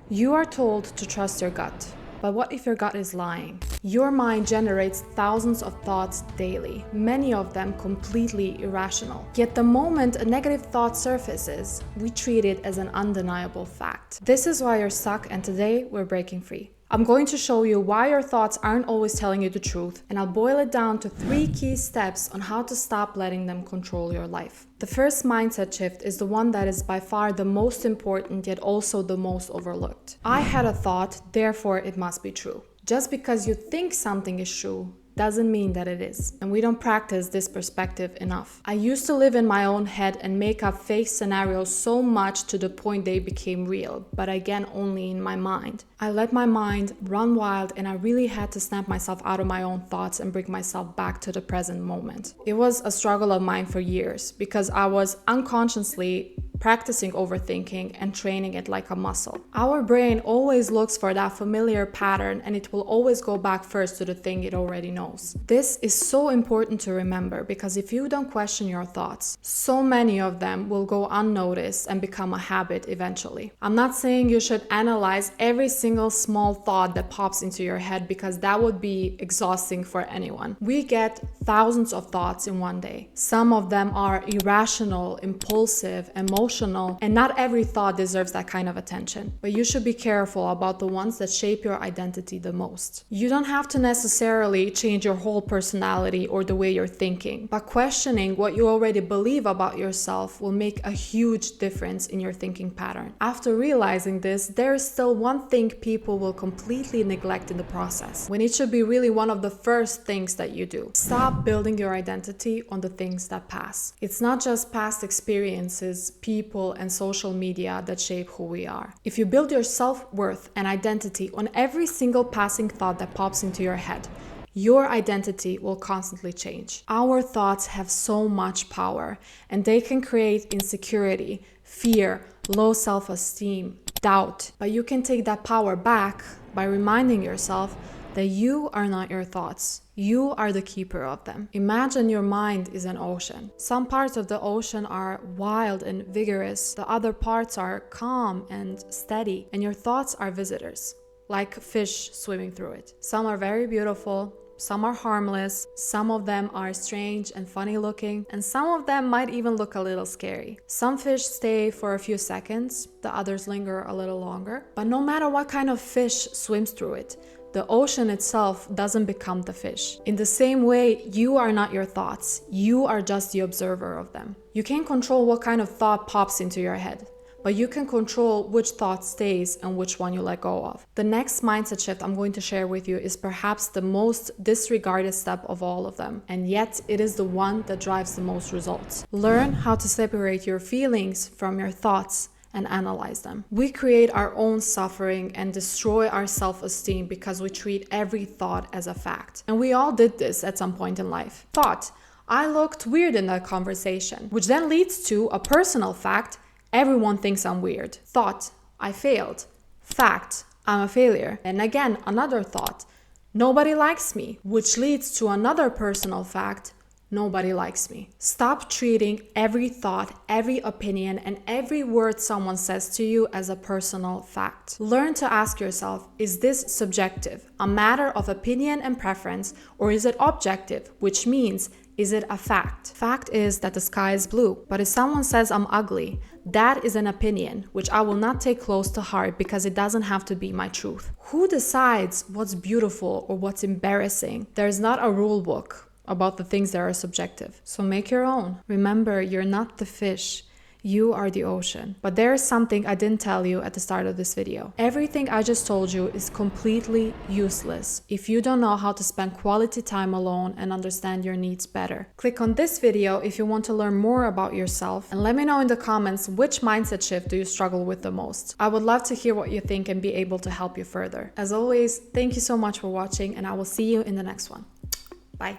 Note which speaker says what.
Speaker 1: You are told to trust your gut. But what if your gut is lying? Your mind generates thousands of thoughts daily, many of them completely irrational. Yet the moment a negative thought surfaces, we treat it as an undeniable fact. This is why you're stuck, and today we're breaking free. I'm going to show you why your thoughts aren't always telling you the truth, and I'll boil it down to 3 key steps on how to stop letting them control your life. The first mindset shift is the one that is by far the most important, yet also the most overlooked. I had a thought, therefore it must be true. Just because you think something is true doesn't mean that it is, and we don't practice this perspective enough. I used to live in my own head and make up fake scenarios so much to the point they became real, but again only in my mind. I let my mind run wild, and I really had to snap myself out of my own thoughts and bring myself back to the present moment. It was a struggle of mine for years because I was unconsciously practicing overthinking and training it like a muscle. Our brain always looks for that familiar pattern, and it will always go back first to the thing it already knows. This is so important to remember because if you don't question your thoughts, so many of them will go unnoticed and become a habit eventually. I'm not saying you should analyze every single small thought that pops into your head because that would be exhausting for anyone. We get thousands of thoughts in one day. Some of them are irrational, impulsive, emotional, and not every thought deserves that kind of attention. But you should be careful about the ones that shape your identity the most. You don't have to necessarily change your whole personality or the way you're thinking, but questioning what you already believe about yourself will make a huge difference in your thinking pattern. After realizing this, there is still one thing people will completely neglect in the process, when it should be really one of the first things that you do. Stop building your identity on the things that pass. It's not just past experiences, people, and social media that shape who we are. If you build your self-worth and identity on every single passing thought that pops into your head, your identity will constantly change. Our thoughts have so much power, and they can create insecurity, fear, low self-esteem, doubt. But you can take that power back by reminding yourself that you are not your thoughts. You are the keeper of them. Imagine your mind is an ocean. Some parts of the ocean are wild and vigorous. The other parts are calm and steady. And your thoughts are visitors, like fish swimming through it. Some are very beautiful. Some are harmless, some of them are strange and funny looking, and some of them might even look a little scary. Some fish stay for a few seconds, the others linger a little longer. But no matter what kind of fish swims through it, the ocean itself doesn't become the fish. In the same way, you are not your thoughts, you are just the observer of them. You can't control what kind of thought pops into your head, but you can control which thought stays and which one you let go of. The next mindset shift I'm going to share with you is perhaps the most disregarded step of all of them, and yet it is the one that drives the most results. Learn how to separate your feelings from your thoughts and analyze them. We create our own suffering and destroy our self-esteem because we treat every thought as a fact. And we all did this at some point in life. Thought, I looked weird in that conversation, which then leads to a personal fact, everyone thinks I'm weird. Thought, I failed. Fact, I'm a failure. And again, another thought, nobody likes me, which leads to another personal fact, nobody likes me. Stop treating every thought, every opinion, and every word someone says to you as a personal fact. Learn to ask yourself, is this subjective, a matter of opinion and preference, or is it objective, which means, is it a fact? Fact is that the sky is blue, but if someone says I'm ugly, that is an opinion, which I will not take close to heart because it doesn't have to be my truth. Who decides what's beautiful or what's embarrassing? There's not a rule book about the things that are subjective. So make your own. Remember, you're not the fish. You are the ocean. But there is something I didn't tell you at the start of this video. Everything I just told you is completely useless if you don't know how to spend quality time alone and understand your needs better. Click on this video if you want to learn more about yourself, and let me know in the comments which mindset shift do you struggle with the most. I would love to hear what you think and be able to help you further. As always, thank you so much for watching, and I will see you in the next one. Bye.